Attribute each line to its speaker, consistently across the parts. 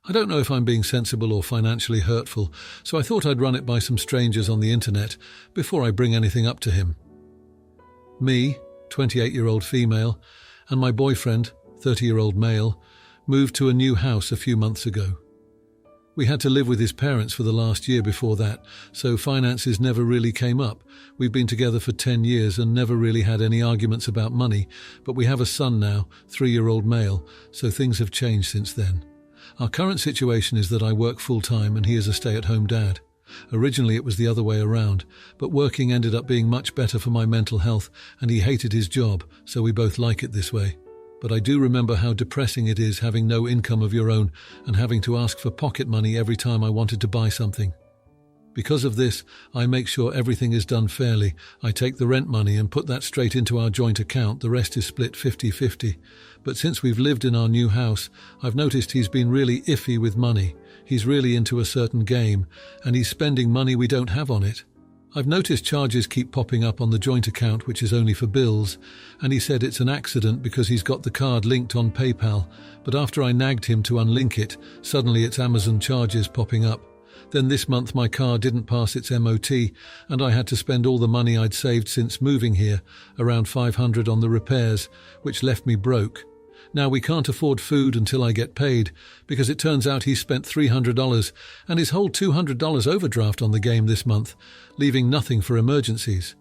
Speaker 1: I don't know if I'm being sensible or financially hurtful, so I thought I'd run it by some strangers on the internet before I bring anything up to him. Me, 28-year-old female, and my boyfriend, 30-year-old male, moved to a new house a few months ago. We had to live with his parents for the last year before that, so finances never really came up. We've been together for 10 years and never really had any arguments about money, but we have a son now, 3-year-old male, so things have changed since then. Our current situation is that I work full-time and he is a stay-at-home dad. Originally it was the other way around, but working ended up being much better for my mental health and he hated his job, so we both like it this way. But I do remember how depressing it is having no income of your own and having to ask for pocket money every time I wanted to buy something. Because of this, I make sure everything is done fairly. I take the rent money and put that straight into our joint account. The rest is split 50-50. But since we've lived in our new house, I've noticed he's been really iffy with money. He's really into a certain game, and he's spending money we don't have on it. I've noticed charges keep popping up on the joint account, which is only for bills, and he said it's an accident because he's got the card linked on PayPal, but after I nagged him to unlink it, suddenly it's Amazon charges popping up. Then this month my car didn't pass its MOT, and I had to spend all the money I'd saved since moving here, around $500 on the repairs, which left me broke. Now we can't afford food until I get paid, because it turns out he spent $300 and his whole $200 overdraft on the game this month, leaving nothing for emergencies.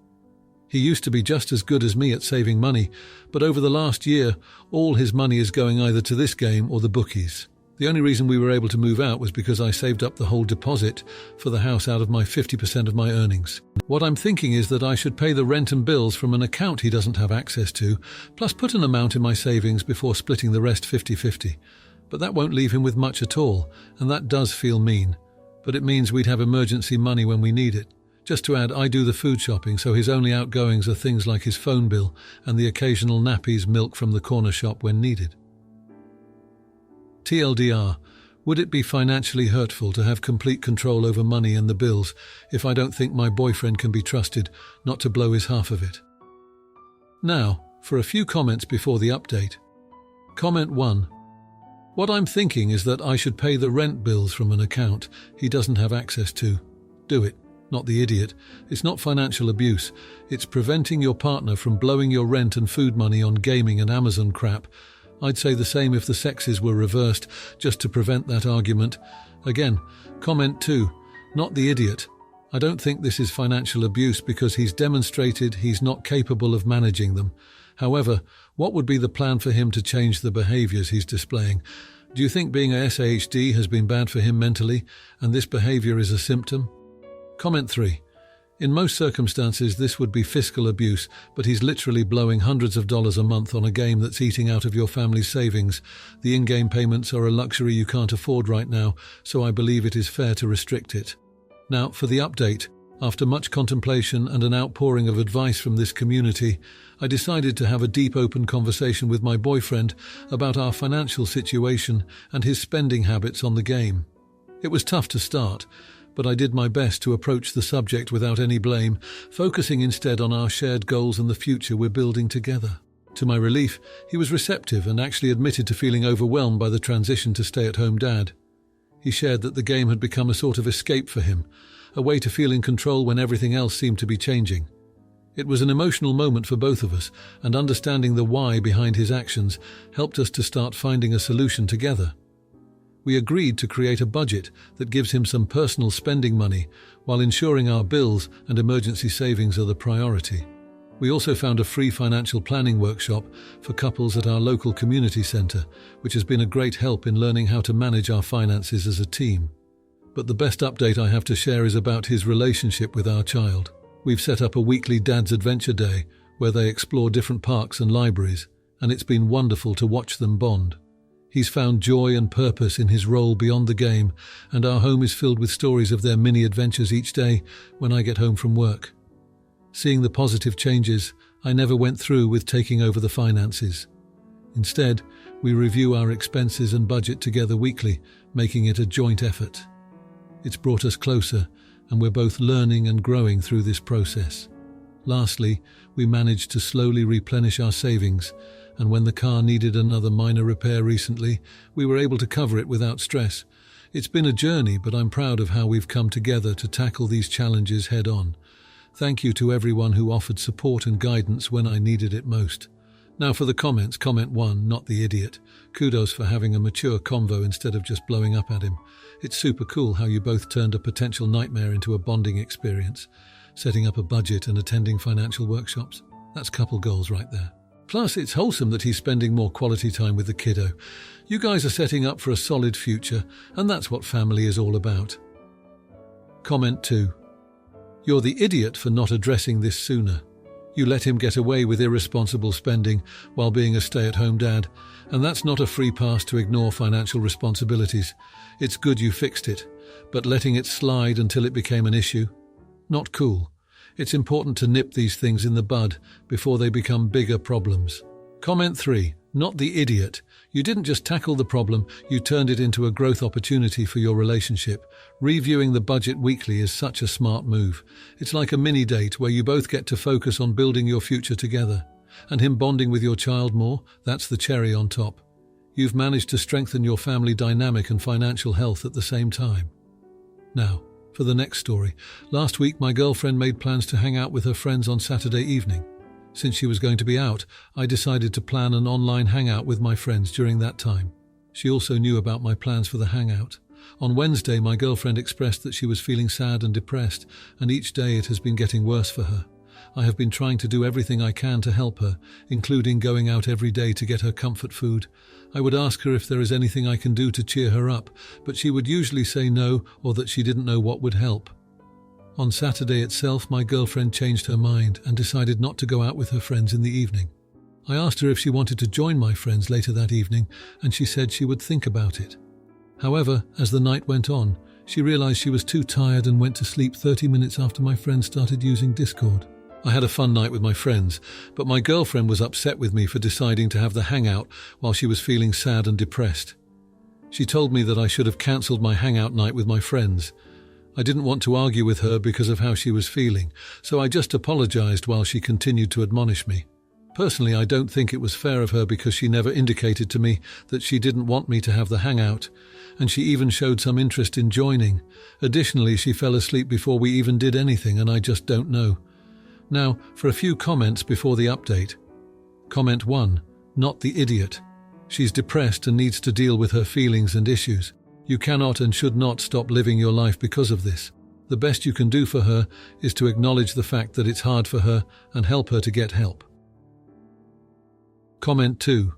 Speaker 1: He used to be just as good as me at saving money, but over the last year, all his money is going either to this game or the bookies. The only reason we were able to move out was because I saved up the whole deposit for the house out of my 50% of my earnings. What I'm thinking is that I should pay the rent and bills from an account he doesn't have access to, plus put an amount in my savings before splitting the rest 50-50. But that won't leave him with much at all, and that does feel mean. But it means we'd have emergency money when we need it. Just to add, I do the food shopping, so his only outgoings are things like his phone bill and the occasional nappies milk from the corner shop when needed. TLDR, would it be financially hurtful to have complete control over money and the bills if I don't think my boyfriend can be trusted not to blow his half of it? Now, for a few comments before the update. Comment 1. What I'm thinking is that I should pay the rent bills from an account he doesn't have access to. Do it, not the idiot. It's not financial abuse. It's preventing your partner from blowing your rent and food money on gaming and Amazon crap. I'd say the same if the sexes were reversed, just to prevent that argument. Again, comment 2. Not the idiot. I don't think this is financial abuse because he's demonstrated he's not capable of managing them. However, what would be the plan for him to change the behaviors he's displaying? Do you think being a SAHD has been bad for him mentally, and this behavior is a symptom? Comment 3. In most circumstances, this would be fiscal abuse, but he's literally blowing hundreds of dollars a month on a game that's eating out of your family's savings. The in-game payments are a luxury you can't afford right now, so I believe it is fair to restrict it. Now, for the update. After much contemplation and an outpouring of advice from this community, I decided to have a deep, open conversation with my boyfriend about our financial situation and his spending habits on the game. It was tough to start, but I did my best to approach the subject without any blame, focusing instead on our shared goals and the future we're building together. To my relief, he was receptive and actually admitted to feeling overwhelmed by the transition to stay-at-home dad. He shared that the game had become a sort of escape for him, a way to feel in control when everything else seemed to be changing. It was an emotional moment for both of us, and understanding the why behind his actions helped us to start finding a solution together. We agreed to create a budget that gives him some personal spending money while ensuring our bills and emergency savings are the priority. We also found a free financial planning workshop for couples at our local community centre, which has been a great help in learning how to manage our finances as a team. But the best update I have to share is about his relationship with our child. We've set up a weekly Dad's Adventure Day where they explore different parks and libraries, and it's been wonderful to watch them bond. He's found joy and purpose in his role beyond the game, and our home is filled with stories of their mini adventures each day when I get home from work. Seeing the positive changes, I never went through with taking over the finances. Instead, we review our expenses and budget together weekly, making it a joint effort. It's brought us closer, and we're both learning and growing through this process. Lastly, we managed to slowly replenish our savings, And when the car needed another minor repair recently, we were able to cover it without stress. It's been a journey, but I'm proud of how we've come together to tackle these challenges head on. Thank you to everyone who offered support and guidance when I needed it most. Now for the comments. Comment 1, not the idiot. Kudos for having a mature convo instead of just blowing up at him. It's super cool how you both turned a potential nightmare into a bonding experience, setting up a budget and attending financial workshops. That's couple goals right there. Plus, it's wholesome that he's spending more quality time with the kiddo. You guys are setting up for a solid future, and that's what family is all about. Comment 2. You're the idiot for not addressing this sooner. You let him get away with irresponsible spending while being a stay-at-home dad, and that's not a free pass to ignore financial responsibilities. It's good you fixed it, but letting it slide until it became an issue? Not cool. It's important to nip these things in the bud before they become bigger problems. Comment 3. Not the idiot. You didn't just tackle the problem, you turned it into a growth opportunity for your relationship. Reviewing the budget weekly is such a smart move. It's like a mini date where you both get to focus on building your future together. And him bonding with your child more, that's the cherry on top. You've managed to strengthen your family dynamic and financial health at the same time. Now, for the next story. Last week, my girlfriend made plans to hang out with her friends on Saturday evening. Since she was going to be out, I decided to plan an online hangout with my friends during that time. She also knew about my plans for the hangout. On Wednesday, my girlfriend expressed that she was feeling sad and depressed, and each day it has been getting worse for her. I have been trying to do everything I can to help her, including going out every day to get her comfort food. I would ask her if there is anything I can do to cheer her up, but she would usually say no, or that she didn't know what would help. On Saturday itself, my girlfriend changed her mind and decided not to go out with her friends in the evening. I asked her if she wanted to join my friends later that evening, and she said she would think about it. However, as the night went on, she realized she was too tired and went to sleep 30 minutes after my friends started using Discord. I had a fun night with my friends, but my girlfriend was upset with me for deciding to have the hangout while she was feeling sad and depressed. She told me that I should have cancelled my hangout night with my friends. I didn't want to argue with her because of how she was feeling, so I just apologized while she continued to admonish me. Personally, I don't think it was fair of her because she never indicated to me that she didn't want me to have the hangout, and she even showed some interest in joining. Additionally, she fell asleep before we even did anything, and I just don't know. Now, for a few comments before the update. Comment 1. Not the idiot. She's depressed and needs to deal with her feelings and issues. You cannot and should not stop living your life because of this. The best you can do for her is to acknowledge the fact that it's hard for her and help her to get help. Comment 2.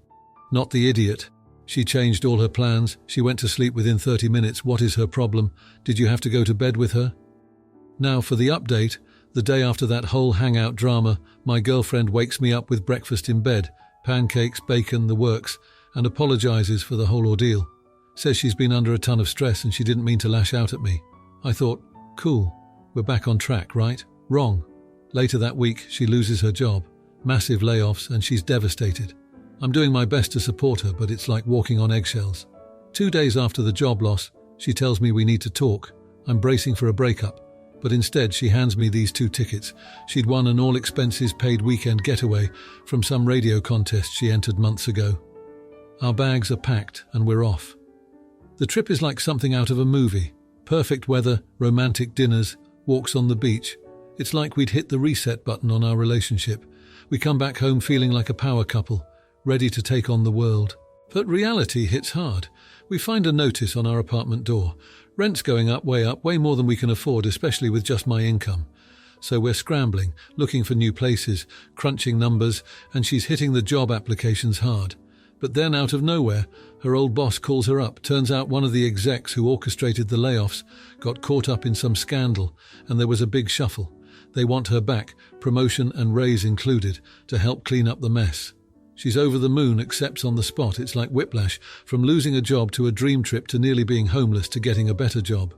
Speaker 1: Not the idiot. She changed all her plans. She went to sleep within 30 minutes. What is her problem? Did you have to go to bed with her? Now for the update. The day after that whole hangout drama, my girlfriend wakes me up with breakfast in bed, pancakes, bacon, the works, and apologizes for the whole ordeal. Says she's been under a ton of stress and she didn't mean to lash out at me. I thought, cool, we're back on track, right? Wrong. Later that week, she loses her job. Massive layoffs, and she's devastated. I'm doing my best to support her, but it's like walking on eggshells. 2 days after the job loss, she tells me we need to talk. I'm bracing for a breakup, but instead she hands me these 2 tickets. She'd won an all-expenses-paid weekend getaway from some radio contest she entered months ago. Our bags are packed and we're off. The trip is like something out of a movie. Perfect weather, romantic dinners, walks on the beach. It's like we'd hit the reset button on our relationship. We come back home feeling like a power couple, ready to take on the world. But reality hits hard. We find a notice on our apartment door. Rent's going up, way more than we can afford, especially with just my income. So we're scrambling, looking for new places, crunching numbers, and she's hitting the job applications hard. But then, out of nowhere, her old boss calls her up. Turns out one of the execs who orchestrated the layoffs got caught up in some scandal, and there was a big shuffle. They want her back, promotion and raise included, to help clean up the mess. She's over the moon, accepts on the spot. It's like whiplash, from losing a job to a dream trip to nearly being homeless to getting a better job.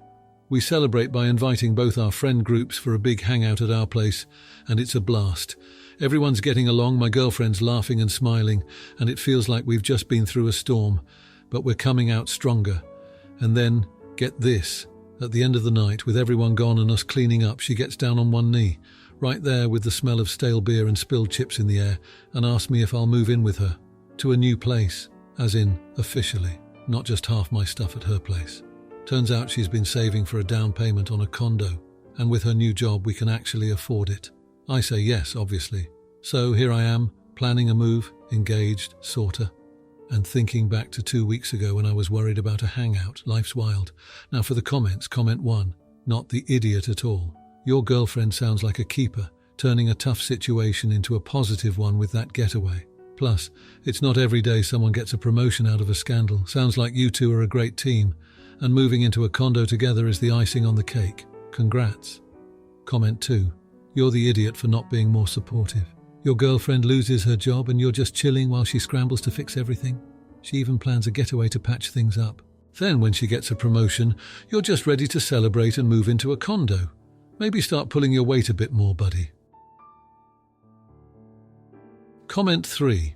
Speaker 1: We celebrate by inviting both our friend groups for a big hangout at our place, and it's a blast. Everyone's getting along, my girlfriend's laughing and smiling, and it feels like we've just been through a storm, but we're coming out stronger. And then, get this, at the end of the night, with everyone gone and us cleaning up, she gets down on one knee, right there with the smell of stale beer and spilled chips in the air, and asks me if I'll move in with her. to a new place, as in officially, not just half my stuff at her place. Turns out she's been saving for a down payment on a condo, and with her new job we can actually afford it. I say yes, obviously. So here I am, planning a move, engaged, sorta, and thinking back to 2 weeks ago when I was worried about a hangout. Life's wild. Now for the comments, comment 1, not the idiot at all. Your girlfriend sounds like a keeper, turning a tough situation into a positive one with that getaway. Plus, it's not every day someone gets a promotion out of a scandal. Sounds like you two are a great team, and moving into a condo together is the icing on the cake. Congrats. Comment 2, you're the idiot for not being more supportive. Your girlfriend loses her job and you're just chilling while she scrambles to fix everything. She even plans a getaway to patch things up. Then when she gets a promotion, you're just ready to celebrate and move into a condo. Maybe start pulling your weight a bit more, buddy. Comment 3.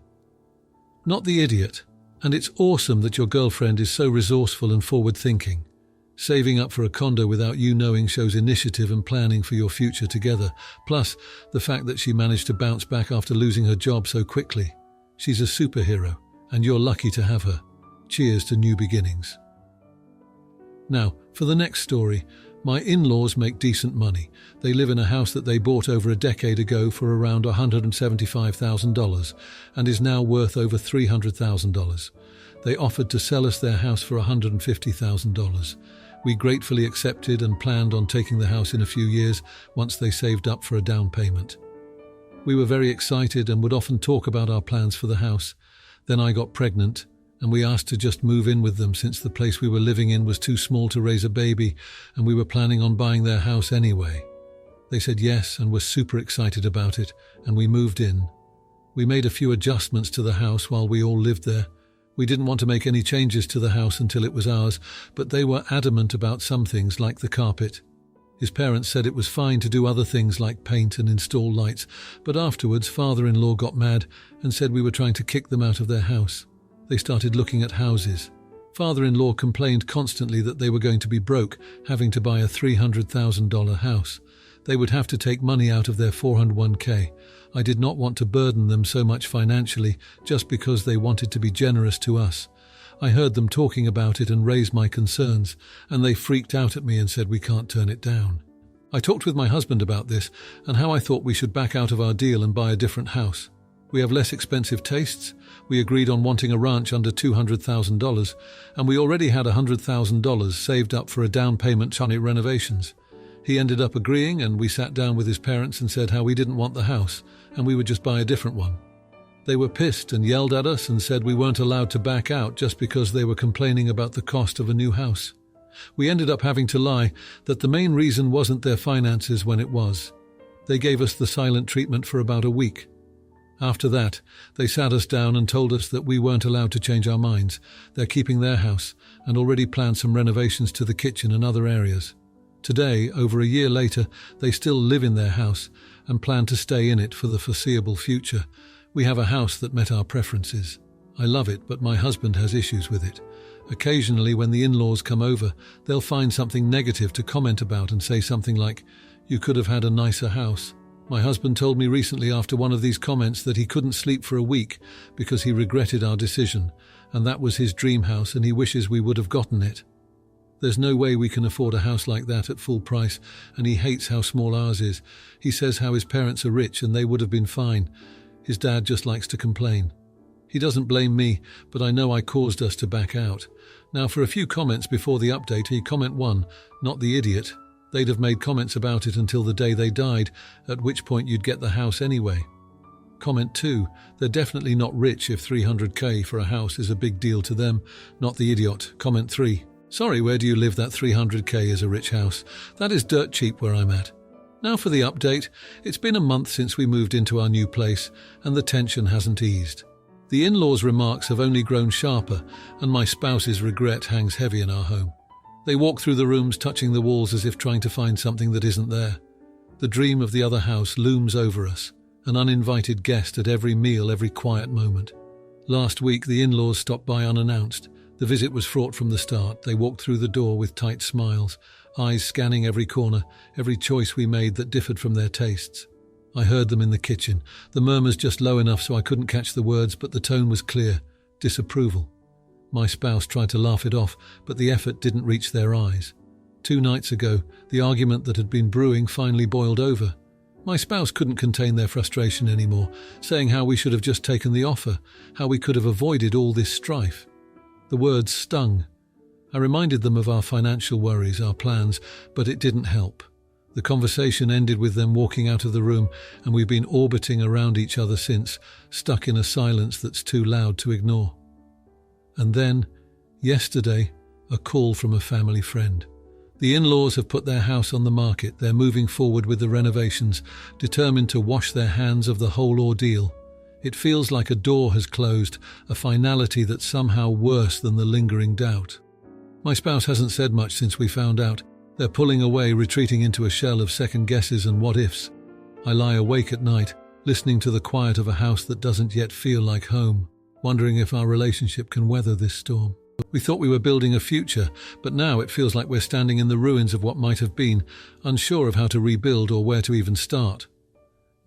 Speaker 1: Not the idiot. And it's awesome that your girlfriend is so resourceful and forward-thinking. Saving up for a condo without you knowing shows initiative and planning for your future together. Plus, the fact that she managed to bounce back after losing her job so quickly. She's a superhero, and you're lucky to have her. Cheers to new beginnings. Now, for the next story, my in-laws make decent money. They live in a house that they bought over a decade ago for around $175,000 and is now worth over $300,000. They offered to sell us their house for $150,000. We gratefully accepted and planned on taking the house in a few years once they saved up for a down payment. We were very excited and would often talk about our plans for the house. Then I got pregnant, and we asked to just move in with them since the place we were living in was too small to raise a baby, and we were planning on buying their house anyway. They said yes and were super excited about it, and we moved in. We made a few adjustments to the house while we all lived there. We didn't want to make any changes to the house until it was ours, but they were adamant about some things like the carpet. His parents said it was fine to do other things like paint and install lights, but afterwards father-in-law got mad and said we were trying to kick them out of their house. They started looking at houses. Father-in-law complained constantly that they were going to be broke, having to buy a $300,000 house. They would have to take money out of their 401k. I did not want to burden them so much financially just because they wanted to be generous to us. I heard them talking about it and raised my concerns, and they freaked out at me and said we can't turn it down. I talked with my husband about this and how I thought we should back out of our deal and buy a different house. We have less expensive tastes. We agreed on wanting a ranch under $200,000, and we already had $100,000 saved up for a down payment on renovations. He ended up agreeing, and we sat down with his parents and said how we didn't want the house, and we would just buy a different one. They were pissed and yelled at us and said we weren't allowed to back out just because they were complaining about the cost of a new house. We ended up having to lie that the main reason wasn't their finances when it was. They gave us the silent treatment for about a week. After that, they sat us down and told us that we weren't allowed to change our minds. They're keeping their house and already planned some renovations to the kitchen and other areas. Today, over a year later, they still live in their house and plan to stay in it for the foreseeable future. We have a house that met our preferences. I love it, but my husband has issues with it. Occasionally, when the in-laws come over, they'll find something negative to comment about and say something like, "You could have had a nicer house." My husband told me recently after one of these comments that he couldn't sleep for a week because he regretted our decision, and that was his dream house and he wishes we would have gotten it. There's no way we can afford a house like that at full price, and he hates how small ours is. He says how his parents are rich and they would have been fine. His dad just likes to complain. He doesn't blame me, but I know I caused us to back out. Now for a few comments before the update, comment 1, not the idiot. They'd have made comments about it until the day they died, at which point you'd get the house anyway. Comment 2, they're definitely not rich if $300K for a house is a big deal to them, not the idiot. Comment 3, sorry, where do you live that $300K is a rich house? That is dirt cheap where I'm at. Now for the update. It's been a month since we moved into our new place, and the tension hasn't eased. The in-laws' remarks have only grown sharper, and my spouse's regret hangs heavy in our home. They walk through the rooms touching the walls as if trying to find something that isn't there. The dream of the other house looms over us, an uninvited guest at every meal, every quiet moment. Last week the in-laws stopped by unannounced. The visit was fraught from the start. They walked through the door with tight smiles, eyes scanning every corner, every choice we made that differed from their tastes. I heard them in the kitchen, the murmurs just low enough so I couldn't catch the words, but the tone was clear, disapproval. My spouse tried to laugh it off, but the effort didn't reach their eyes. 2 nights ago, the argument that had been brewing finally boiled over. My spouse couldn't contain their frustration anymore, saying how we should have just taken the offer, how we could have avoided all this strife. The words stung. I reminded them of our financial worries, our plans, but it didn't help. The conversation ended with them walking out of the room, and we've been orbiting around each other since, stuck in a silence that's too loud to ignore. And then, yesterday, a call from a family friend. The in-laws have put their house on the market. They're moving forward with the renovations, determined to wash their hands of the whole ordeal. It feels like a door has closed, a finality that's somehow worse than the lingering doubt. My spouse hasn't said much since we found out. They're pulling away, retreating into a shell of second guesses and what-ifs. I lie awake at night, listening to the quiet of a house that doesn't yet feel like home, wondering if our relationship can weather this storm. We thought we were building a future, but now it feels like we're standing in the ruins of what might have been, unsure of how to rebuild or where to even start.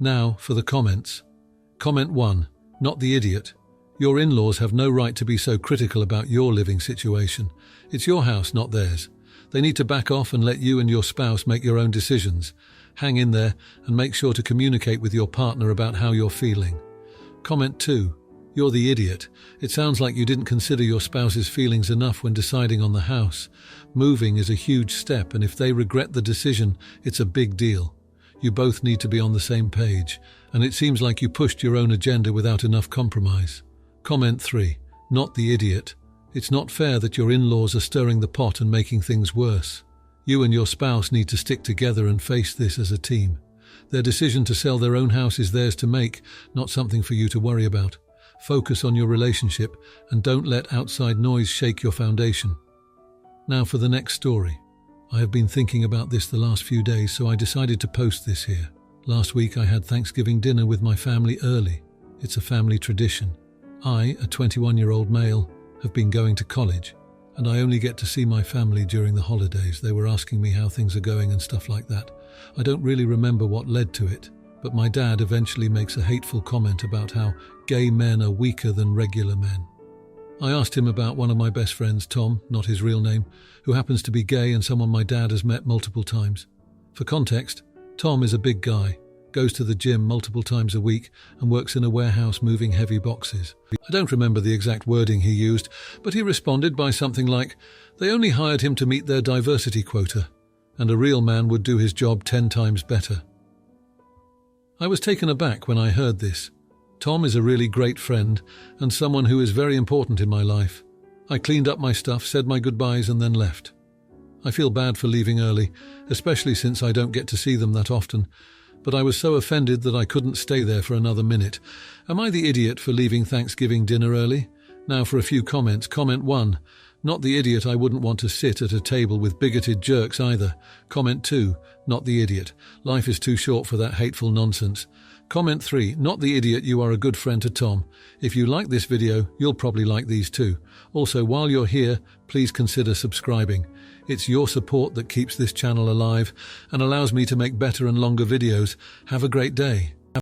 Speaker 1: Now, for the comments. Comment 1. Not the idiot. Your in-laws have no right to be so critical about your living situation. It's your house, not theirs. They need to back off and let you and your spouse make your own decisions. Hang in there and make sure to communicate with your partner about how you're feeling. Comment 2. You're the idiot. It sounds like you didn't consider your spouse's feelings enough when deciding on the house. Moving is a huge step, and if they regret the decision, it's a big deal. You both need to be on the same page, and it seems like you pushed your own agenda without enough compromise. Comment 3. Not the idiot. It's not fair that your in-laws are stirring the pot and making things worse. You and your spouse need to stick together and face this as a team. Their decision to sell their own house is theirs to make, not something for you to worry about. Focus on your relationship and don't let outside noise shake your foundation. Now for the next story. I have been thinking about this the last few days, so I decided to post this here. Last week I had Thanksgiving dinner with my family early. It's a family tradition. I, a 21-year-old male, have been going to college, and I only get to see my family during the holidays. They were asking me how things are going and stuff like that. I don't really remember what led to it, but my dad eventually makes a hateful comment about how gay men are weaker than regular men. I asked him about one of my best friends, Tom, not his real name, who happens to be gay and someone my dad has met multiple times. For context, Tom is a big guy, goes to the gym multiple times a week, and works in a warehouse moving heavy boxes. I don't remember the exact wording he used, but he responded by something like, they only hired him to meet their diversity quota, and a real man would do his job 10 times better. I was taken aback when I heard this. Tom is a really great friend, and someone who is very important in my life. I cleaned up my stuff, said my goodbyes, and then left. I feel bad for leaving early, especially since I don't get to see them that often, but I was so offended that I couldn't stay there for another minute. Am I the idiot for leaving Thanksgiving dinner early? Now for a few comments. Comment 1. Not the idiot. I wouldn't want to sit at a table with bigoted jerks either. Comment 2. Not the idiot. Life is too short for that hateful nonsense. Comment 3. Not the idiot. You are a good friend to Tom. If you like this video, you'll probably like these too. Also, while you're here, please consider subscribing. It's your support that keeps this channel alive and allows me to make better and longer videos. Have a great day.